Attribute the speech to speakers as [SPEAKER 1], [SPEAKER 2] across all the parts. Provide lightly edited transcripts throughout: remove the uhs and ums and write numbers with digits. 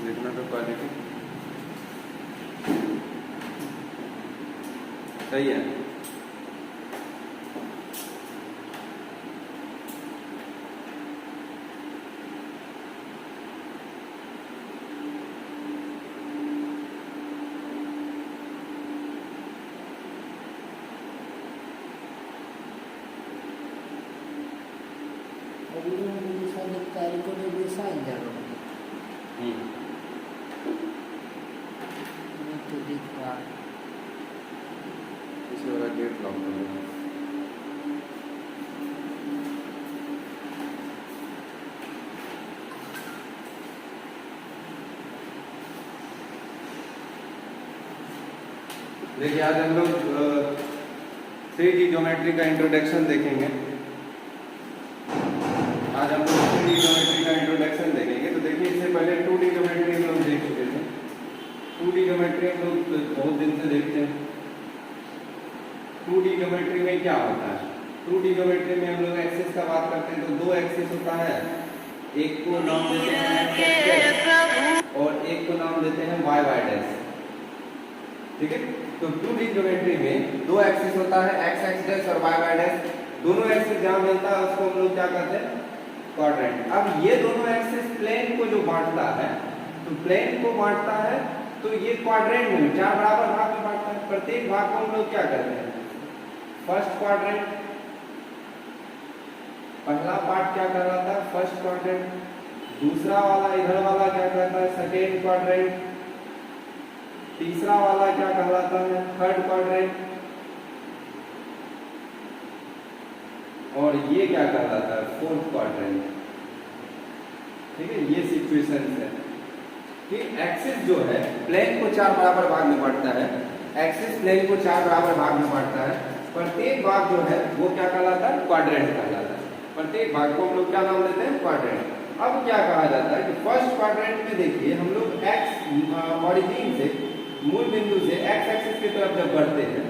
[SPEAKER 1] देखना तो क्वालिटी सही है। इसी वाला गेट लॉक करेंगे। देखिए आज हम लोग 3D ज्योमेट्री का इंट्रोडक्शन देखेंगे। आज हम लोग 3D ज्योमेट्री का इंट्रोडक्शन देखेंगे। तो देखिए इससे पहले 2D ज्योमेट्री हम लोग देख चुके थे। 2D ज्योमेट्री हम लोग बहुत दिन से देखते हैं। 2D ज्योमेट्री में क्या होता है? 2D ज्योमेट्री में हम लोग एक्सिस का बात करते हैं तो दो एक्सिस होता है, एक को नाम देते हैं x और एक को नाम देते हैं y y डैश। ठीक है, तो 2D ज्योमेट्री में दो एक्सिस होता है, x x डैश और y y डैश। दोनों एक्सिस जहां मिलता है उसको हम लोग क्या कहते हैं? क्वाड्रेंट। अब ये दोनों एक्सिस प्लेन को जो बांटता है, तो प्लेन को बांटता है तो ये क्वाड्रेंट में चार बराबर भाग में बांटता है। प्रत्येक भाग को हम लोग क्या करते हैं? First quadrant. पहला पार्ट क्या कहलाता है? First quadrant. दूसरा वाला इधर वाला क्या कहता है? Second quadrant. तीसरा वाला क्या कहलाता है? Third quadrant. और ये क्या कहलाता है? Fourth quadrant. ठीक है, ये सिचुएशन है कि एक्सिस जो है प्लेन को चार बराबर भाग में बांटता है। एक्सिस प्लेन को चार बराबर भाग में बांटता है। प्रत्येक भाग जो है वो क्या कहलाता है? क्वाड्रेंट कहलाता है। प्रत्येक भाग को हम लोग क्या नाम देते हैं? क्वाड्रेंट। अब क्या कहा जाता है कि फर्स्ट क्वाड्रेंट में देखिए हम लोग एक्स ऑरिजिन से मूल बिंदु से एक्स एक्सिस की तरफ जब बढ़ते हैं,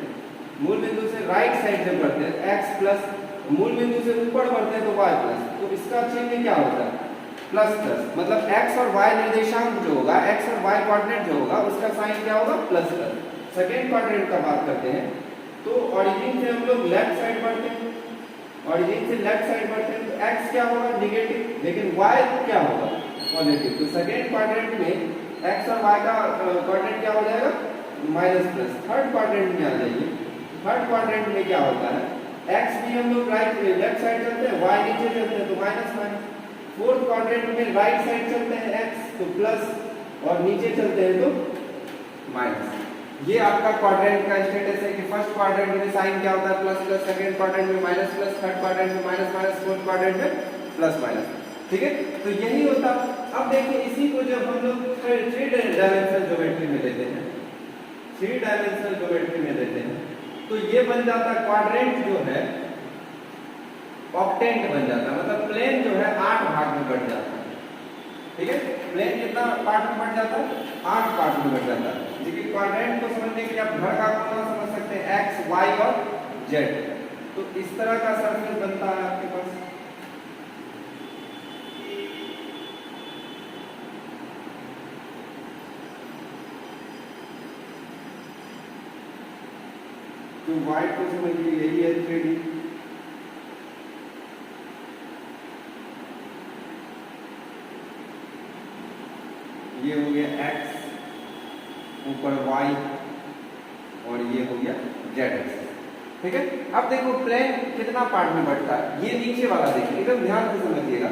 [SPEAKER 1] मूल बिंदु से राइट साइड जब बढ़ते हैं एक्स प्लस, मूल बिंदु से ऊपर बढ़ते हैं तो वाई प्लस, तो इसका चिन्ह क्या होता है? Plus plus. मतलब एक्स और वाई निर्देशांक जो होगा, एक्स और वाई कोऑर्डिनेट जो होगा उसका साइन क्या होगा? Plus plus. सेकेंड क्वाड्रेंट का बात करते हैं तो ऑरिजिन से हम लोग लेफ्ट साइड बढ़ते हैं, ऑरिजिन से लेफ्ट साइड बढ़ते हैं तो x क्या होगा? नेगेटिव, लेकिन y क्या होगा? पॉजिटिव। तो सेकेंड क्वाड्रेंट में x और y का कोऑर्डिनेट क्या हो जाएगा? Minus plus. थर्ड क्वाड्रेंट में आ जाइए। थर्ड क्वाड्रेंट में क्या होता है? x भी हम लोग राइट लेफ्ट साइड चलते हैं, y नीचे चलते हैं तो माइनस माइनस। फोर्थ क्वाड्रेंट में राइट साइड चलते हैं x तो प्लस और नीचे चलते हैं तो माइनस। ये आपका क्वाड्रेंट का स्टेटस है कि फर्स्ट क्वाड्रेंट में साइन क्या होता है? Plus plus. सेकंड क्वाड्रेंट में माइनस प्लस। थर्ड क्वाड्रेंट में माइनस माइनस। फोर्थ क्वाड्रेंट में प्लस माइनस। ठीक है, तो यही होता। अब देखिए इसी को जब हम लोग 3 डायमेंशनल ज्योमेट्री में लेते हैं, 3 डायमेंशनल ज्योमेट्री में लेते हैं तो ये बन जाता है क्वाड्रेंट जो है ऑक्टेंट बन जाता है। मतलब प्लेन जो है 8 भाग में बट जाता है। ठीक है, प्लेन कितना पार्ट में बट जाता है? 8 पार्ट में बट जाता है। देखिए क्वाड्रेंट को समझने के लिए आप घर का कोना समझ सकते हैं, एक्स वाई और जेड। तो इस तरह का सर्कल बनता है आपके पास। तो वाइट को समझिए, यही है 3D। ये हो गया x, ऊपर y और ये हो गया z एक्सिस। ठीक है, अब देखो प्लेन कितना पार्ट में बढ़ता है। ये नीचे वाला देखिए, एकदम ध्यान से समझिएगा,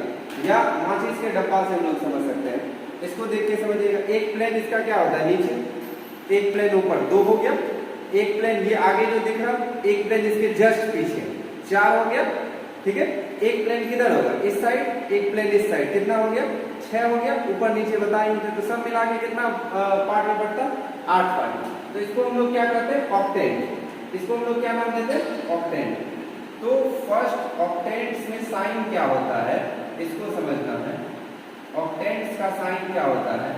[SPEAKER 1] या माचिस के डब्बा से हम लोग समझ सकते हैं। इसको देख के समझिएगा। एक प्लेन इसका क्या होता है? नीचे, एक प्लेन ऊपर, 2 हो गया। एक प्लेन ये आगे जो दिख रहा, एक प्लेन इसके जस्ट पीछे, 4 हो गया। ठीक है, एक प्लेन किधर होगा? इस साइड, एक प्लेन इस साइड, कितना हो गया? 6 हो गया। ऊपर नीचे बताएंगे तो सब मिला के कितना पार्ट में बढ़ता? 8 पार्ट। तो इसको हम लोग क्या कहते हैं? ऑक्टेंट। इसको हम लोग क्या नाम देते हैं? ऑक्टेंट। तो फर्स्ट ऑक्टेंट्स में साइन क्या होता है इसको समझना है। ऑक्टेंट्स का साइन क्या होता है?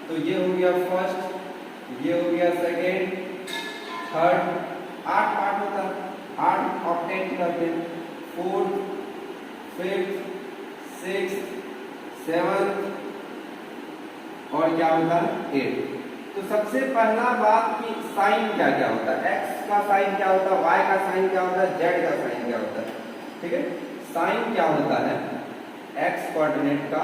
[SPEAKER 1] तो ये हो गया फर्स्ट, ये हो गया सेकेंड, थर्ड। 8 पार्ट होता है, 8 ऑक्टेंट करते हैं। 4th, 5th, 6th, 7th, और क्या होता है 8। तो सबसे पहला बात कि साइन क्या क्या होता है, x का साइन क्या होता है, y का साइन क्या होता है, z का साइन क्या होता है। ठीक है, साइन क्या होता है x कोऑर्डिनेट का,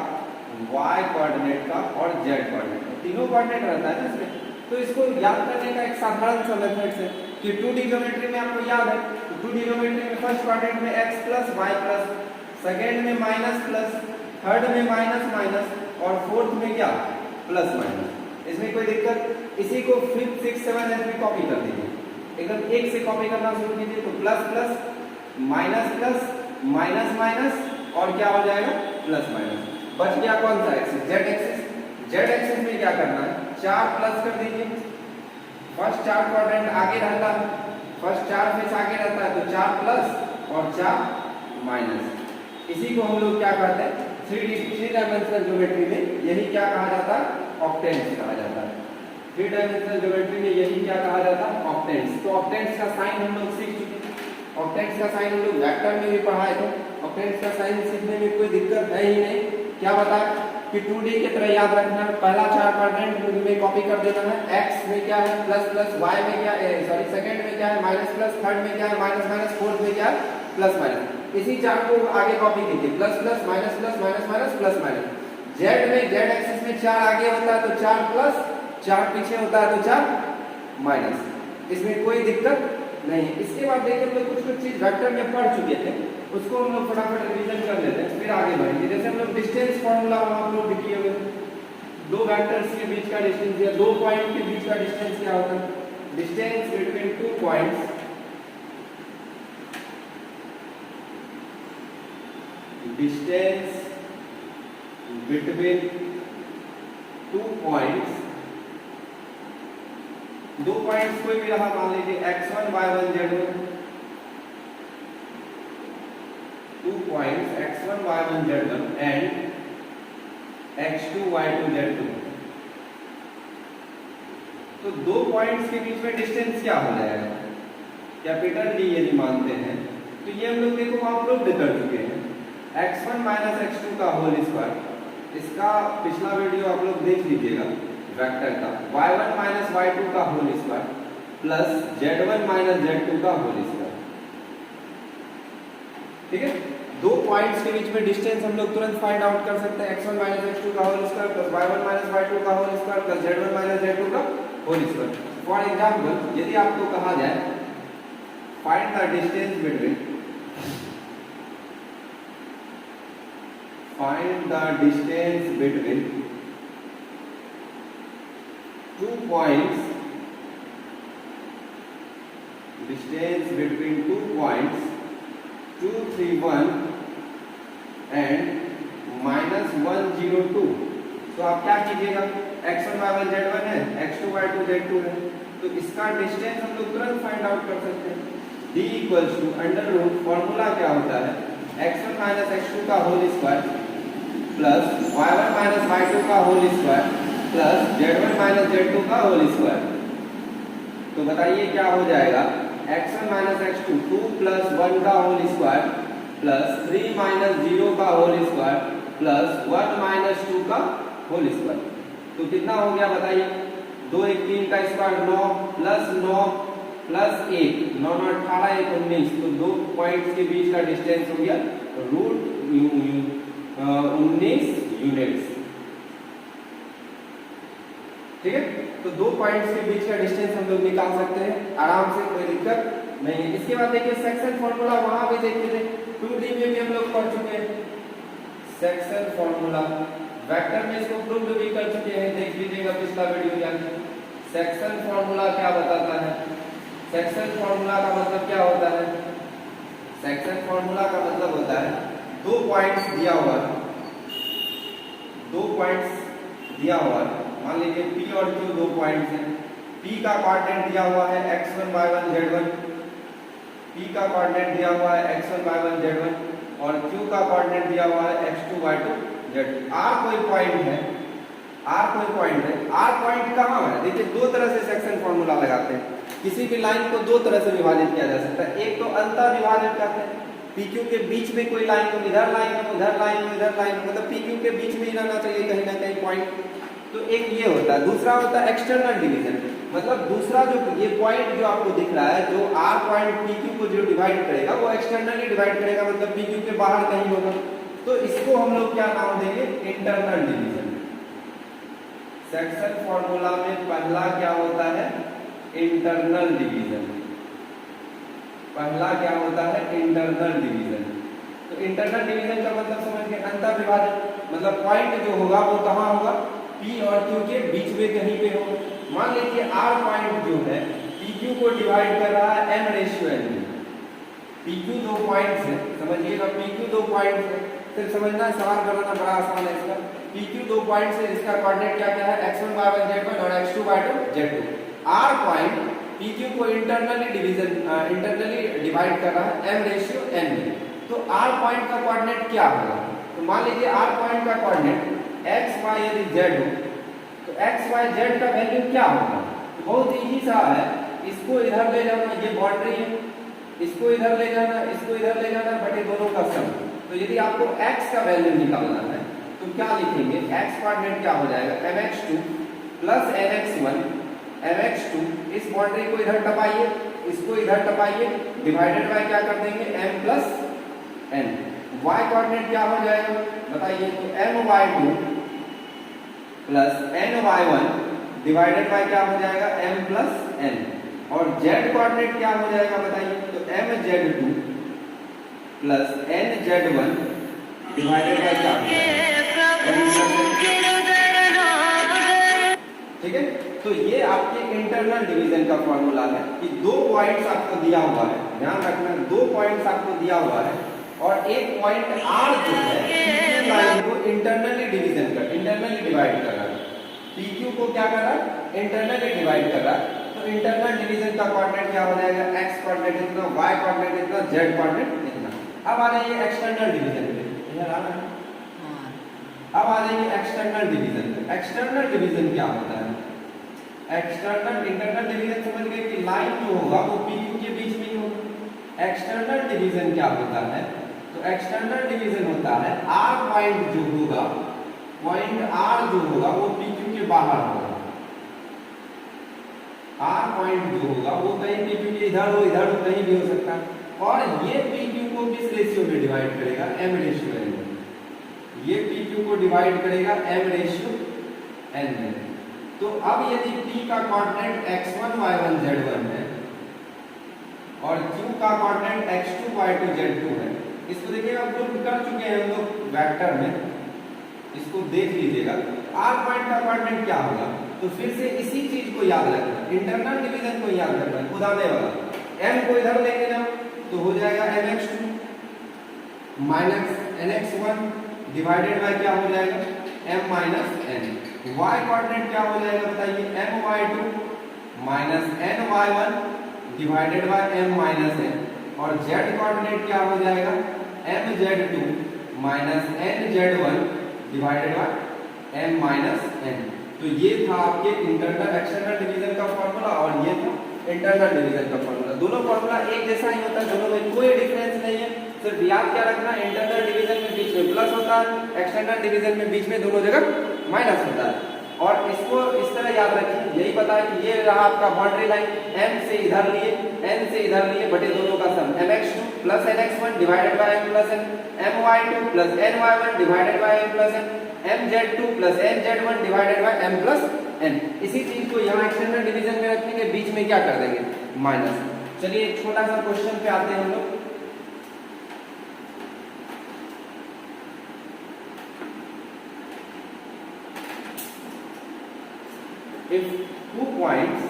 [SPEAKER 1] y कोऑर्डिनेट का और z कोऑर्डिनेट का, तीनों कोऑर्डिनेट रहता है ना इसमें। तो इसको याद करने का एक साधारण सा मेथड से कि 2D ज्योमेट्री में आपको याद है, तो 2D ज्योमेट्री में फर्स्ट क्वाड्रेंट में x plus y plus, second में माइनस प्लस, थर्ड में माइनस माइनस और फोर्थ में क्या प्लस माइनस। इसमें कोई दिक्कत, इसी को 5th 6th 7th 8th में कॉपी कर दीजिए, एकदम एक से कॉपी करना शुरू कीजिए। तो plus plus minus plus minus minus और क्या हो जाएगा प्लस माइनस। बच गया कौन सा axis, z axis. Z axis में क्या करना है, 4 प्लस कर दीजिए, फर्स्ट 4 क्वाड्रेंट आगे रहता है, फर्स्ट 4 फेस आगे रहता है, तो 4 प्लस और 4 माइनस। इसी को हम लोग क्या कहते हैं 3 डायमेंशनल ज्योमेट्री में यही क्या कहा जाता है, ऑक्टेंट्स कहा जाता है। 3 डायमेंशनल ज्योमेट्री में यही क्या कहा जाता है, ऑक्टेंट्स। तो ऑक्टेंट्स का साइन हम लोग सीख चुके हैं, ऑक्टेंट्स का साइन हम लोग वेक्टर में भी पढ़ाए थे। ऑक्टेंट्स का साइन सीखने में कोई दिक्कत है ही नहीं। क्या बताया कि 2D की तरह याद रखना, पहला 4 क्वाड्रेंट में कॉपी कर देना है, x में क्या है प्लस प्लस, y में क्या है सॉरी सेकंड में क्या है माइनस प्लस, थर्ड में क्या है माइनस माइनस, फोर्थ में क्या है प्लस माइनस। इसी 4 को आगे कॉपी कीजिए, plus plus minus plus minus minus plus minus. z में z एक्सिस में 4 आगे होता है तो 4 प्लस, 4 पीछे होता है तो 4 माइनस, इसमें कोई दिक्कत नहीं। इसके बाद देखिए हम लोग कुछ चीज वेक्टर में पढ़ चुके थे, उसको हम लोग फटाफट रिवीजन कर लेते हैं फिर आगे बढ़ेंगे। जैसे हम लोग डिस्टेंस फॉर्मूला वहां हम लोग किए हुए, दो वेक्टर्स के बीच का डिस्टेंस या दो पॉइंट के बीच का डिस्टेंस क्या होता है, distance between 2 points, distance between 2 points, दो पॉइंट्स कोई भी रहा, मान लीजिए x1 y1 z1, 2 points x1 y1 z1 and x2 y2 z2। तो दो पॉइंट्स के बीच में डिस्टेंस क्या हो जाएगा, कैपिटल D यदि मानते हैं तो ये हम लोग देखो वहां प्रूव कर चुके हैं, x1 माइनस x2 का होल स्क्वायर। इसका पिछला वीडियो आप लोग देख लीजिएगा वेक्टर का, y1 माइनस y2 का whole square plus z1 minus z2 का होल स्क्वायर। ठीक है, दो पॉइंट्स के बीच में डिस्टेंस हम लोग तुरंत फाइंड आउट कर सकते हैं, x1 माइनस x2 का whole square plus y1 minus y2 का whole square plus z1 minus z2 का होल स्क्वायर। फॉर एग्जांपल यदि आपको कहा जाए find the distance between, find the distance between 2 points, distance between 2 points 2 3 1 and minus 1 0 2। तो आप क्या कीजिएगा, x1 y1 z1 है, x2 y2 z2 है, तो इसका डिस्टेंस हम लोग तुरंत फाइंड आउट कर सकते हैं। d equals to under root, formula क्या होता है, x1 माइनस x2 का whole square plus y1 minus y2 का whole square plus z1 minus z2 का होल स्क्वायर। तो बताइए क्या हो जाएगा, x1 माइनस x2 2 प्लस 1 का होल स्क्वायर प्लस 3 माइनस 0 का होल स्क्वायर प्लस 1 माइनस 2 का होल स्क्वायर। तो कितना हो गया बताइए, 2 1 3 का स्क्वायर 9 प्लस 9 प्लस 1 9 9 18 1 19। तो दो पॉइंट्स के बीच का डिस्टेंस हो गया रूट 19 यूनिट्स। ठीक है, तो दो पॉइंट्स के बीच का डिस्टेंस हम लोग निकाल सकते हैं आराम से, कोई दिक्कत नहीं है। इसके बाद देखिए सेक्शन फॉर्मूला, वहां भी देखते थे 2D में भी हम लोग पढ़ चुके हैं सेक्शन फॉर्मूला, वेक्टर में इसको प्रूव भी कर चुके हैं, देख लीजिएगा पिछला वीडियो जाके। सेक्शन फॉर्मूला क्या बताता है, सेक्शन फॉर्मूला का मतलब क्या होता है, सेक्शन फॉर्मूला का मतलब होता है दो पॉइंट्स दिया हुआ है, दो पॉइंट्स दिया हुआ है, मान लीजिए P और Q दो पॉइंट्स हैं, P का कोऑर्डिनेट दिया हुआ है x1 y1 z1, P का कोऑर्डिनेट दिया हुआ है x1 y1 z1 और Q का कोऑर्डिनेट दिया हुआ है x2 y2 z2। R कोई पॉइंट है, R कोई पॉइंट है, R पॉइंट कहाँ है, देखिए दो तरह से सेक्शन फॉर्मूला लगाते हैं, किसी भी लाइन को दो तरह से विभाजित किया जा सकता है। एक तो अंतर विभाजित करते हैं, PQ के बीच में कोई लाइन हो, इधर लाइन हो, उधर लाइन हो, इधर लाइन हो, मतलब PQ के बीच में ही रहना चाहिए कहीं ना कहीं पॉइंट, तो एक ये होता है, दूसरा होता है एक्सटर्नल डिवीजन। मतलब दूसरा जो ये पॉइंट जो आपको दिख रहा है, जो आर पॉइंट पी क्यू को जो डिवाइड करेगा वो एक्सटर्नली डिवाइड करेगा, मतलब पी क्यू के बाहर कहीं होगा, तो इसको हम लोग क्या नाम देंगे, इंटरनल डिवीजन। सेक्शन फॉर्मूला में पहला क्या होता है, इंटरनल डिवीजन। पहला क्या होता है, इंटरनल डिवीजन। तो इंटरनल डिवीजन का मतलब समझ गए, अंतर विभाजन। मतलब पॉइंट जो होगा वो कहाँ होगा, P और Q के बीच में कहीं पे हो। मान लीजिए R पॉइंट जो है PQ को डिवाइड कर रहा है M रेशियो N में। PQ दो पॉइंट्स है, समझिएगा, PQ दो पॉइंट्स है, फिर समझना सवाल बनाना बड़ा आसान है इसका। PQ दो पॉइंट्स है, इसका कोऑर्डिनेट क्या क्या है, x1 y1 z1 और x2 y2 z2। R point PQ को इंटरनली डिवाइड कर रहा है M रेशियो N में। तो R पॉइंट का कोऑर्डिनेट क्या होगा, तो मान लीजिए R पॉइंट का कोऑर्डिनेट x y यदि z हो, तो x y z का वैल्यू क्या होगा, तो बहुत इजी सा है, इसको इधर ले जाना, ये बाउंड्री है, इसको इधर ले जाना, इसको इधर ले जाना, बटे दोनों का सम। तो यदि आपको x का वैल्यू निकालना है तो क्या लिखेंगे, x कोऑर्डिनेट क्या हो जाएगा, mx2 प्लस nx1 mx2, इस बाउंड्री को इधर टपाइए, इसको इधर टपाइए, डिवाइडेड बाय क्या कर देंगे, m plus n। y coordinate क्या हो जाएगा बताइए, तो my2 plus ny1 divided by क्या हो जाएगा, m प्लस n। और z कोऑर्डिनेट क्या हो जाएगा बताइए, तो mz2 plus nz1 divided by क्या हो जाएगा, ठीक है। तो ये आपके इंटरनल डिवीजन का फॉर्मूला है कि दो पॉइंट्स आपको दिया हुआ है, ध्यान रखना, दो पॉइंट्स आपको दिया हुआ है और एक पॉइंट R जो है लाइन को इंटरनली डिवाइड कर रहा है। PQ को क्या कर रहा है, इंटरनली डिवाइड कर रहा है। तो इंटरनल डिवीजन का कोऑर्डिनेट क्या हो जाएगा, x कोऑर्डिनेट इतना, y कोऑर्डिनेट इतना, z कोऑर्डिनेट इतना। अब आ जाइए एक्सटर्नल डिवीजन पे, इधर आना है। अब आ जाइए एक्सटर्नल डिवीजन पे। एक्सटर्नल डिवीजन क्या होता है, एक्सटर्नल, इंटरनल डिवीजन समझ गए कि लाइन जो होगा वो PQ के बीच में ही होगा। एक्सटर्नल डिवीजन क्या होता है, तो एक्सटर्नल डिवीजन होता है R पॉइंट जो होगा, पॉइंट R जो होगा वो PQ के बाहर होगा। R पॉइंट जो होगा वो कहीं PQ के इधर हो कहीं भी हो सकता है। और ये PQ को किस रेशियो में डिवाइड करेगा, M रेशियो N में। ये PQ को डिवाइड करेगा M रेशियो N में। तो अब यदि P का कोऑर्डिनेट x1 y1 z1 है और Q का कोऑर्डिनेट x2 y2 z2 है, इसको देखिए अब ग्रुप कर चुके हैं हम लोग वेक्टर में, इसको देख लीजिएगा। R पॉइंट का कोऑर्डिनेट क्या होगा, तो फिर से इसी चीज को याद रखना, इंटरनल डिवीजन को याद रखना, खुदाने वाला। m को इधर लेके जाओ तो हो जाएगा mx2 minus nx1 divided by क्या हो जाएगा, m minus n। y coordinate क्या हो जाएगा बताइए, my2 minus ny1 divided by m minus n। और z कोऑर्डिनेट क्या हो जाएगा, mz2 minus nz1 divided by m minus n। तो ये था आपके इंटरनल एक्सटर्नल डिवीजन का फॉर्मूला और ये था इंटरनल डिवीजन का फॉर्मूला। दोनों फॉर्मूला एक जैसा ही होता है, दोनों में कोई डिफरेंस नहीं है। सिर्फ याद क्या रखना, इंटरनल डिवीजन में बीच में प्लस होता है, एक्सटर्नल डिवीजन में बीच में दोनों जगह माइनस होता है। और इसको इस तरह याद रखिए, यही पता है कि ये रहा आपका बाउंड्री लाइन, m से इधर लिए n से इधर लिए, बटे दोनों का सम mx2 plus nx1 divided by m plus n, my2 plus ny1 divided by m plus n, mz2 plus nz1 divided by m plus n। इसी चीज को यहाँ एक्सटर्नल डिवीजन में रखेंगे, बीच में क्या कर देंगे, माइनस। चलिए एक छोटा सा क्वेश्चन पे आते हैं हम लोग। If 2 points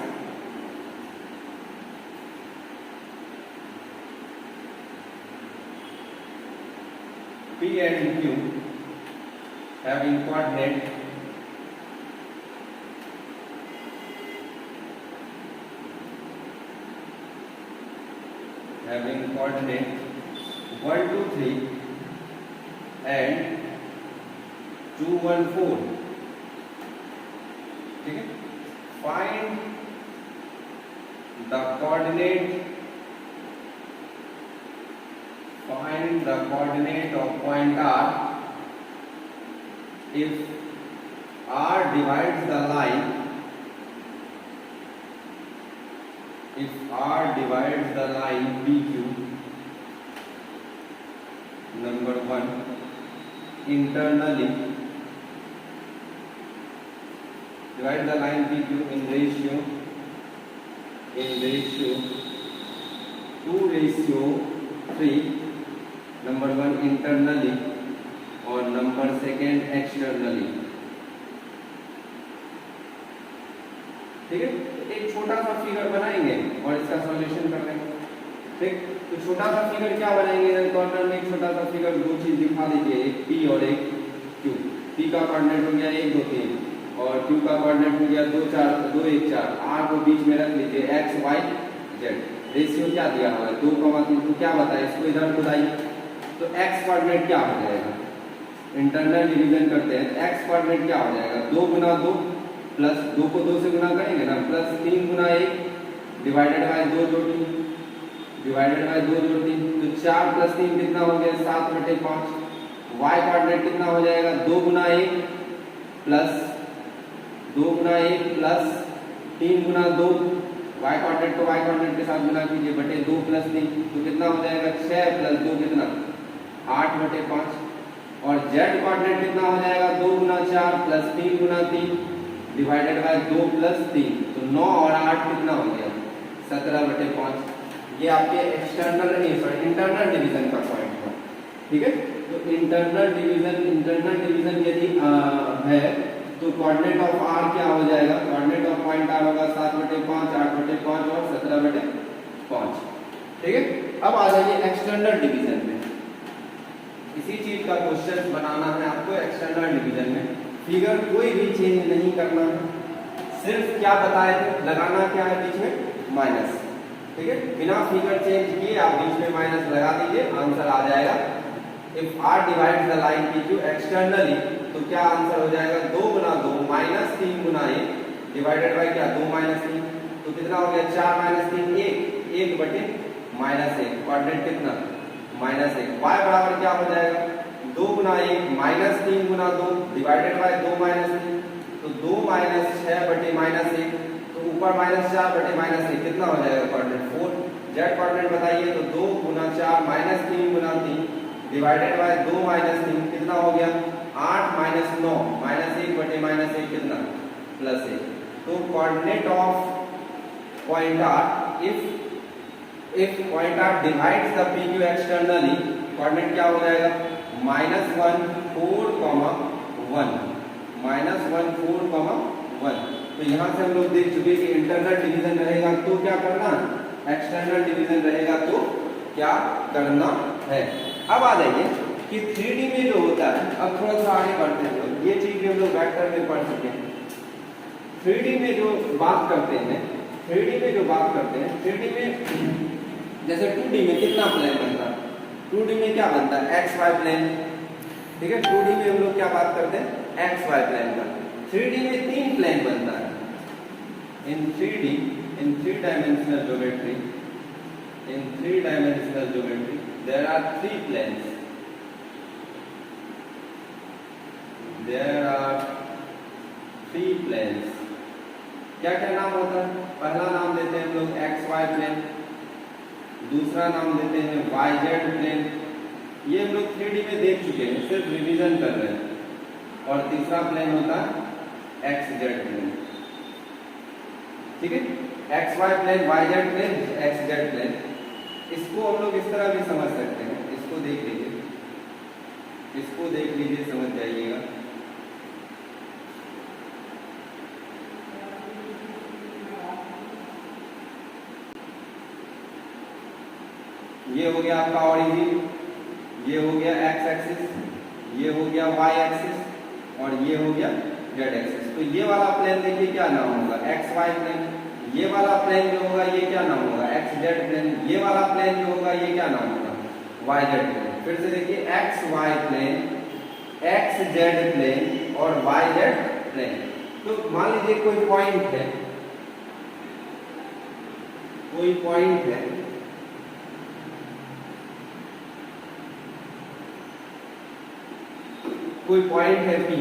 [SPEAKER 1] P and Q having coordinate having coordinate 1 2 3 and 2 1 4, ठीक है। Find the coordinate of point R if R divides the line, if R divides the line PQ, number 1, internally, divide the line PQ in ratio 2:3, number 1 internally और number 2 externally. ठीक है, एक छोटा सा figure बनाएंगे और इसका सॉल्यूशन कर लेंगे। ठीक, तो छोटा सा फिगर क्या बनाएंगे, कॉर्नर में एक छोटा सा फिगर, दो चीज दिखा दीजिए, एक P और एक Q। P का कोऑर्डिनेट हो गया 1 2 3 और Q का कोऑर्डिनेट हो गया 2 4 2 1 4। R को बीच में रख लीजिए, x y z। रेशियो क्या दिया हुआ है 2,3। तो क्या बताए, इसको इधर बुलाइए तो x कोऑर्डिनेट क्या हो जाएगा, इंटरनल डिवीजन करते हैं, x कोऑर्डिनेट क्या हो जाएगा, 2 गुना 2 प्लस 2 को 2 से गुना करेंगे ना, प्लस 3 गुना 1 डिवाइडेड बाय 2 जोड़ 3 डिवाइडेड बाय 2 जोड़ 3। तो 4 प्लस 3 कितना हो गया, 7/5। y कोऑर्डिनेट कितना हो जाएगा, 2 गुना 1 प्लस 2 गुना 1 प्लस 3 गुना 2। y कोऑर्डिनेट को y कोऑर्डिनेट के साथ गुना कीजिए, बटे 2 प्लस 3 तो कितना हो जाएगा, 6 प्लस 2 कितना, 8/5। और z कोऑर्डिनेट कितना हो जाएगा, 2 गुना 4 plus 3 Guna 3 divided by 2 plus 3। तो 9 और 8 कितना हो गया, 17/5। ये आपके एक्सटर्नल इंटरनल डिवीजन का पॉइंट है। ठीक है, तो इंटरनल डिवीजन यदि है तो कोऑर्डिनेट ऑफ r क्या हो जाएगा, कोऑर्डिनेट ऑफ पॉइंट r होगा 7/5, 8/5 और 17/5। ठीक है, अब आ जाइए एक्सटर्नल डिवीजन में। इसी चीज का क्वेश्चन बनाना है आपको एक्सटर्नल डिवीजन में। फिगर कोई भी चेंज नहीं करना है, सिर्फ क्या बताए थे, लगाना क्या है बीच में, माइनस। ठीक है, बिना फिगर चेंज किए आप बीच में माइनस लगा दीजिए, आंसर आ जाएगा। If r divides the line PQ externally, तो क्या आंसर हो जाएगा, 2 गुना 2 माइनस 3 गुना 1 डिवाइडेड बाय क्या, 2 माइनस 3। तो कितना हो गया, 4 माइनस 3 1 बटे माइनस 1। कोऑर्डिनेट कितना, माइनस 1। y बराबर क्या हो जाएगा, 2 गुना 1 minus 3 Guna 2 divided by 2 minus 3। तो 2 माइनस 6 बटे माइनस 1। तो ऊपर माइनस 4 बटे माइनस 1 कितना हो जाएगा, कोऑर्डिनेट 4। z कोऑर्डिनेट बताइए, तो 2 गुना 4 minus 3 Guna 3 divided by 2 minus 3 कितना हो गया, 8 माइनस 9 माइनस 1 बटे माइनस 1 कितना, प्लस 1। तो coordinate of point r, if point r divides the PQ externally, coordinate क्या हो जाएगा, -1 4, 1 -1 4, 1। तो यहाँ से हम लोग देख चुके कि इंटरनल डिवीजन रहेगा तो क्या करना, एक्सटर्नल डिवीजन रहेगा तो क्या करना है। अब आ जाइए कि 3D में जो होता है, अब थोड़ा सा आगे बढ़ते हैं, ये चीज भी हम लोग वेक्टर में पढ़ चुके हैं। 3D में जो बात करते हैं, 3D में जैसे 2D में कितना प्लेन बनता है, 2D में क्या बनता है, एक्स वाई प्लेन। ठीक है, 2D में हम लोग क्या बात करते हैं, एक्स वाई प्लेन का। 3D में 3 प्लेन बनता है। इन 3D, in 3 dimensional geometry, there are 3 planes. क्या क्या नाम होता है, पहला नाम देते हैं हम लोग एक्स वाई प्लेन, दूसरा नाम देते हैं वाई जेड प्लेन। ये हम लोग 3D में देख चुके हैं, सिर्फ रिवीजन कर रहे हैं। और तीसरा प्लेन होता है एक्स जेड प्लेन। ठीक है, x Y plane, y Z plane, x Z plane. इसको हम लोग इस तरह भी समझ सकते हैं, इसको देख लीजिए, समझ जाइएगा। ये हो गया आपका ओरिजिन, ये हो गया एक्स एक्सिस, ये हो गया वाई एक्सिस और ये हो गया जेड एक्सिस। तो ये वाला प्लेन देखिए क्या नाम होगा, एक्स वाई प्लेन। ये वाला प्लेन जो होगा ये क्या नाम होगा, एक्स जेड प्लेन। ये वाला प्लेन जो होगा ये क्या नाम होगा, वाई जेड प्लेन। फिर से देखिए, x Y plane, x Z plane और वाई जेड प्लेन। तो मान लीजिए कोई पॉइंट है, कोई पॉइंट है, कोई पॉइंट है P,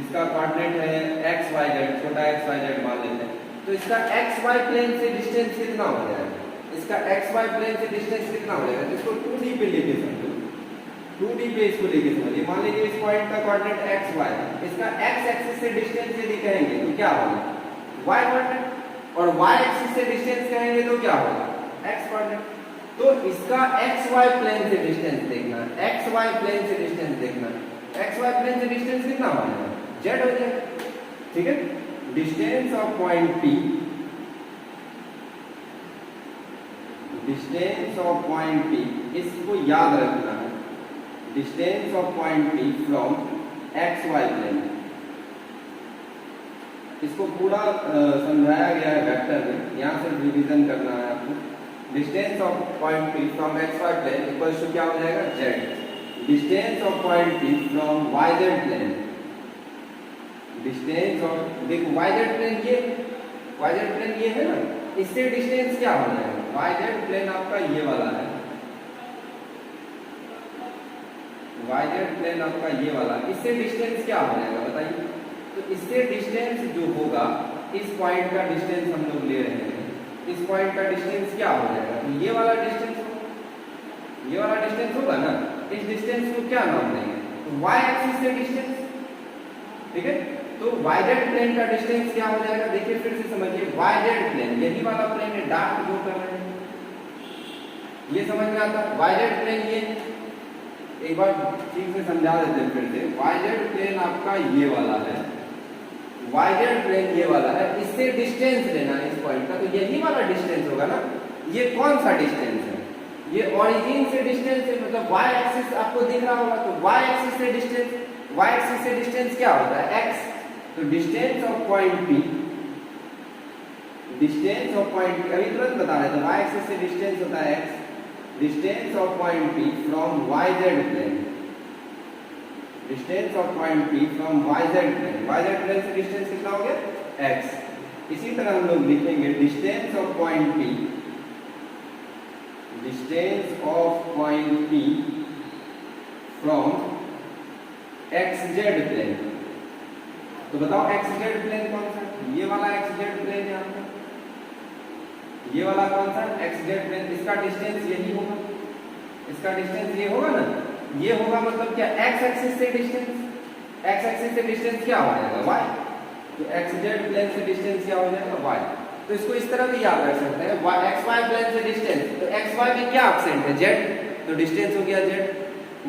[SPEAKER 1] इसका कोऑर्डिनेट है एक्स वाई जेड, छोटा एक्स वाई जेड मान लेते हैं, तो इसका एक्स वाई प्लेन से डिस्टेंस कितना हो जाएगा, इसका एक्स वाई प्लेन से डिस्टेंस कितना हो जाएगा, इसको 2D पे लेके समझो, 2D पे इसको लेके समझिए। मान लीजिए इस पॉइंट का कोऑर्डिनेट एक्स वाई, इसका एक्स एक्सिस से डिस्टेंस यदि कहेंगे तो क्या होगा, वाई कोऑर्डिनेट, और वाई एक्सिस से डिस्टेंस कहेंगे तो क्या होगा, एक्स कोऑर्डिनेट। तो इसका एक्स वाई प्लेन से डिस्टेंस देखना, एक्स वाई प्लेन से डिस्टेंस देखना, एक्स वाई प्लेन से डिस्टेंस कितना हो जाएगा, जेड हो जाएगा, ठीक है। Distance of point P, distance of point P, इसको याद रखना है, distance of point P from x Y plane, इसको पूरा समझाया गया है वेक्टर में, यहाँ से रिवीजन करना है आपको। Distance of point P from x Y plane equals to क्या हो जाएगा, z. Distance of point P from y Z plane, distance of, देखो वाई जेड प्लेन ये है ना, इससे डिस्टेंस क्या हो जाएगा, वाई जेड प्लेन आपका ये वाला है, वाई जेड प्लेन आपका ये वाला, इससे डिस्टेंस क्या हो जाएगा बताइए। तो इससे डिस्टेंस जो होगा, इस पॉइंट का डिस्टेंस हम लोग ले रहे हैं, इस पॉइंट का डिस्टेंस क्या हो जाएगा, तो ये वाला डिस्टेंस, ये वाला डिस्टेंस होगा ना, इस डिस्टेंस को क्या नाम देंगे, तो वाई एक्सिस से डिस्टेंस, ठीक है। तो वाई जेड प्लेन का डिस्टेंस क्या हो जाएगा, देखिए फिर से समझिए, वाई जेड प्लेन यही वाला प्लेन है, डार्क ब्लू कर रहे हैं, ये समझ में आता है। वाई जेड प्लेन ये, एक बार ठीक से समझा देते हैं फिर से, वाई जेड प्लेन आपका ये वाला है, वाई जेड प्लेन ये वाला है, इससे डिस्टेंस लेना है इस पॉइंट का, तो यही वाला डिस्टेंस होगा ना। ये कौन सा डिस्टेंस है, ये ओरिजिन से डिस्टेंस है, मतलब वाई एक्सिस आपको दिख रहा होगा, तो वाई एक्सिस से डिस्टेंस, वाई एक्सिस से डिस्टेंस क्या होता है, एक्स। तो distance of point P, distance of point P, अभी तुरंत बता रहे थे, वाई एक्सिस से डिस्टेंस होता है x, distance of point P from y Z plane, distance of point P from y Z plane, y Z plane से distance कितना हो गया, x। इसी तरह हम लोग लिखेंगे distance of point P, distance of point P from x Z plane. तो बताओ एक्स जेड प्लेन कौन सा, ये वाला एक्स जेड प्लेन है आपका, ये वाला कौन सा एक्स जेड प्लेन, इसका डिस्टेंस यही होगा, इसका डिस्टेंस ये होगा ना, ये होगा, मतलब क्या, एक्स एक्सिस से डिस्टेंस, एक्स एक्सिस से डिस्टेंस क्या हो जाएगा, वाई। तो एक्स जेड प्लेन से डिस्टेंस क्या हो जाएगा, वाई। तो इसको इस तरह भी याद रख सकते हैं, एक्स वाई प्लेन से डिस्टेंस, तो एक्स वाई में क्या एब्सेंट है, जेड, तो डिस्टेंस हो गया z.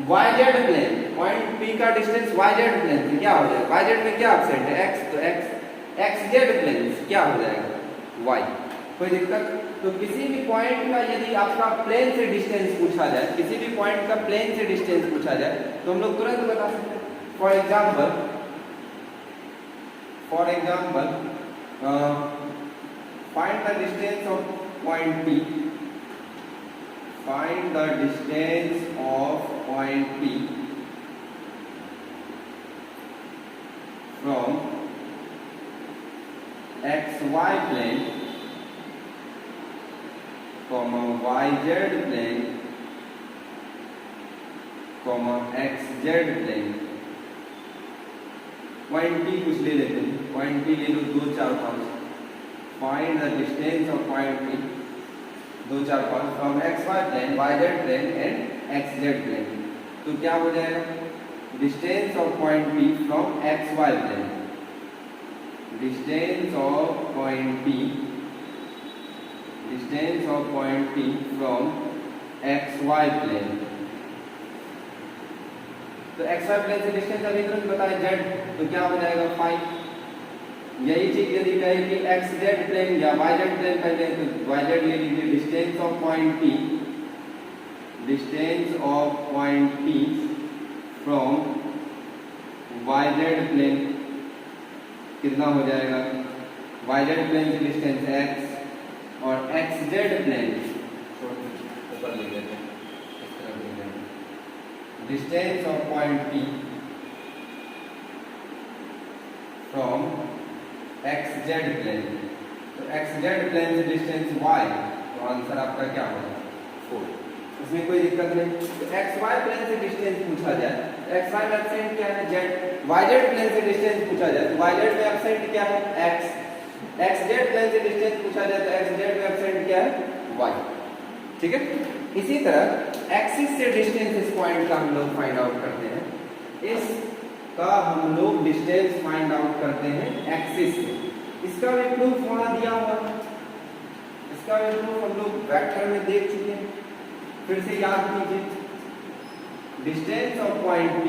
[SPEAKER 1] Y Z plane, point P का डिस्टेंस वाई जेड प्लेन से क्या हो जाएगा, वाई जेड में क्या एब्सेंट है, एक्स, तो एक्स, एक्स जेड प्लेन से क्या हो जाएगा, वाई। कोई दिक्कत। तो किसी भी पॉइंट का यदि आपका प्लेन से डिस्टेंस पूछा जाए, किसी भी पॉइंट का प्लेन से डिस्टेंस पूछा जाए, तो हम लोग तुरंत बता सकते हैं। For example find the distance of point P, find the distance of point P from xy plane, comma yz plane, comma xz plane। Point P कुछ ले लेते हैं, पॉइंट P ले लो 2 4 5। Find the distance of point P 2 4 5 from x Y plane, y Z plane and x Z plane. तो क्या हो जाएगा, distance of point P from x Y plane, distance of point P, distance of point P from x Y plane. तो x Y plane से distance अभी तुरंत बताया Z, तो क्या हो जाएगा 5। यही चीज यदि कहे कि एक्स जेड प्लेन या वाई जेड प्लेन पहले, तो वाई जेड ले लीजिए, distance of point P, distance of point P from y Z plane कितना हो जाएगा, वाई जेड प्लेन से डिस्टेंस x और एक्स जेड प्लेन ऊपर ले लेते हैं, इस तरह ले लेते हैं, distance of point P from x Z plane. तो एक्स जेड प्लेन से डिस्टेंस y, तो आंसर आपका क्या होगा 4। इसमें कोई दिक्कत नहीं। तो एक्स वाई प्लेन से डिस्टेंस पूछा जाए, एक्स वाई में एब्सेंट क्या है जेड, वाई जेड प्लेन से डिस्टेंस पूछा जाए तो वाई जेड में एब्सेंट क्या है एक्स, एक्स जेड प्लेन से डिस्टेंस पूछा जाए तो एक्स जेड में एब्सेंट क्या है वाई। ठीक है, इसी तरह एक्सिस से डिस्टेंस इस पॉइंट का हम लोग फाइंड आउट करते हैं, इसका हम लोग डिस्टेंस फाइंड आउट करते हैं एक्सिस से। इसका भी प्रूफ वहां दिया हुआ है, इसका भी प्रूफ हम लोग वेक्टर में देख चुके हैं, फिर से याद कीजिए। Distance of point P,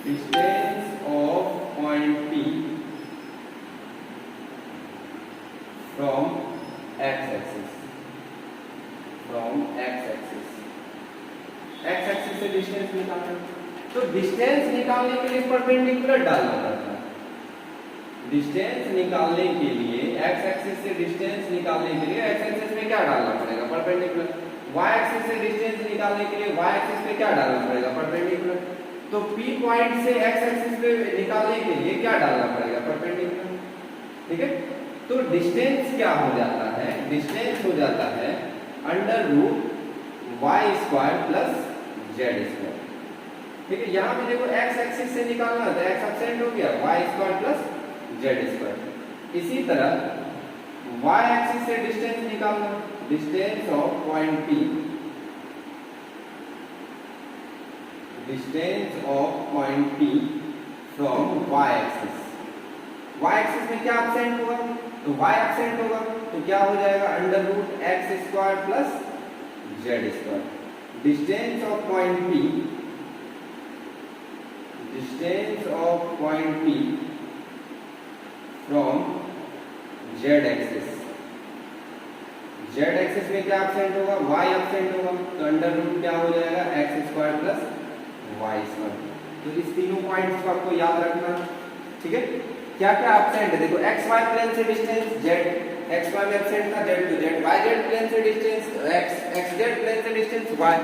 [SPEAKER 1] distance of point P from x axis, from x axis, x axis से डिस्टेंस निकालना। तो डिस्टेंस निकालने के लिए परपेंडिकुलर डालना पड़ता है, डिस्टेंस निकालने के लिए x एक्सिस से डिस्टेंस निकालने के लिए x एक्सिस में क्या डालना पड़ेगा परपेंडिकुलर, y एक्सिस से डिस्टेंस निकालने के लिए y एक्सिस पे क्या डालना पड़ेगा परपेंडिकुलर। तो P पॉइंट से x एक्सिस पे निकालने के लिए क्या डालना पड़ेगा परपेंडिकुलर। ठीक है, तो डिस्टेंस क्या हो जाता है, डिस्टेंस हो जाता है under root y square plus Z square. ठीक है, यहाँ पे देखो x एक्सिस से निकालना है तो x एब्सेंट हो गया, y square plus Z square. इसी तरह y एक्सिस से डिस्टेंस निकालना, distance of point P, distance of point P from y axis, y axis में क्या एब्सेंट होगा तो y एब्सेंट होगा तो क्या हो जाएगा under root x square plus Z square. Distance of point P, distance of point P from z axis, z axis में क्या एब्सेंट होगा y एब्सेंट होगा तो अंडर रूट क्या हो जाएगा x square plus Y square. तो इस तीनों पॉइंट्स को आपको याद रखना। ठीक है, क्या क्या एब्सेंट है देखो, एक्स वाई प्लेन से डिस्टेंस जेड, एक्स वाई में एब्सेंट था Z to Z, Y Z plane से डिस्टेंस एक्स जेड प्लेन से डिस्टेंस वाई,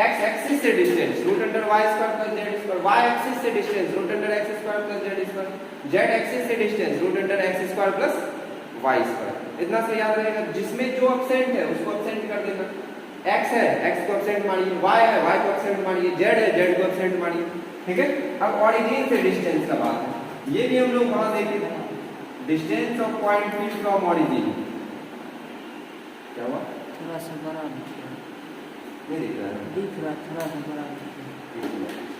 [SPEAKER 1] एक्स एक्सिस से distance root under Y square plus Z square, Y axis से distance root under X square plus Z square, Z axis से distance root under X square plus Y square. इतना से याद रहेगा, जिसमें जो absent है उसको एब्सेंट कर देना, x है x को एब्सेंट मानिए, y है y को एब्सेंट मानिए, z है z को एब्सेंट मानिए। ठीक है, अब ओरिजिन से डिस्टेंस का बात है, ये भी हम लोग वहां देखे थे, distance of point P from origin. क्या हुआ,
[SPEAKER 2] थोड़ा सा बड़ा दिख रहा है,
[SPEAKER 1] नहीं दिख रहा है,
[SPEAKER 2] दिख रहा थोड़ा सा बड़ा दिख रहा है।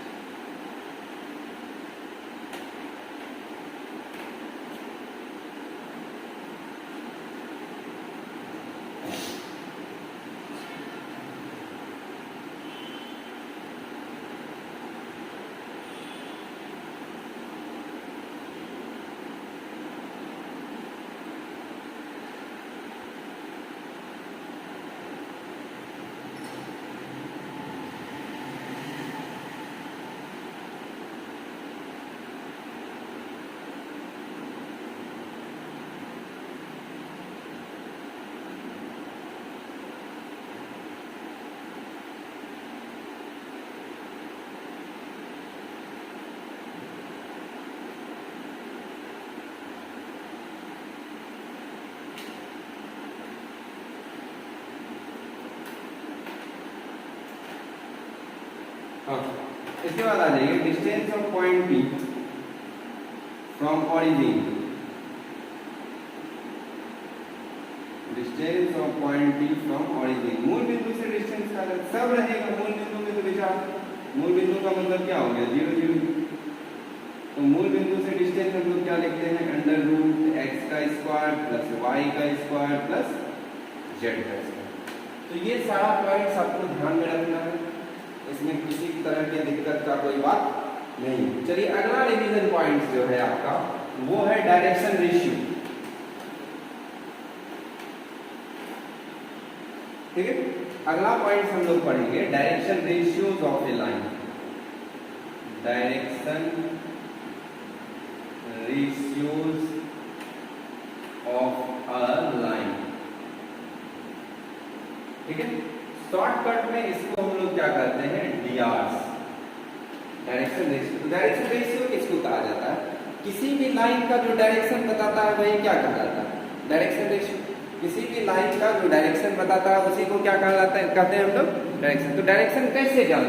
[SPEAKER 1] हाँ, इसके बाद आ जाइए distance of point P from origin, distance of point P from origin, मूल बिंदु से डिस्टेंस का सब रहेगा, मूल बिंदु में तो विचार, मूल बिंदु का मतलब क्या हो गया 0 0, तो मूल बिंदु से डिस्टेंस हम लोग क्या लिखते हैं अंडर रूट एक्स का स्क्वायर प्लस वाई का स्क्वायर प्लस जेड का स्क्वायर। तो ये सारा पॉइंट्स आपको ध्यान में रखना है, इसमें किसी तरह की दिक्कत का कोई बात नहीं। चलिए अगला रिवीजन पॉइंट जो है आपका वो है डायरेक्शन रेशियो। ठीक है, अगला पॉइंट हम लोग पढ़ेंगे direction ratios of A line, direction ratios of a line. ठीक है, शॉर्टकट में इसको हम लोग क्या कहते हैं डीआर, डायरेक्शन रेशियो। तो डायरेक्शन रेशियो किसको कहा जाता है, किसी भी लाइन का जो डायरेक्शन बताता है वही क्या कहलाता है डायरेक्शन रेशियो। किसी भी लाइन का जो डायरेक्शन बताता है उसी को क्या कहलाता है, कहते हैं हम लोग डायरेक्शन। तो डायरेक्शन कैसे जान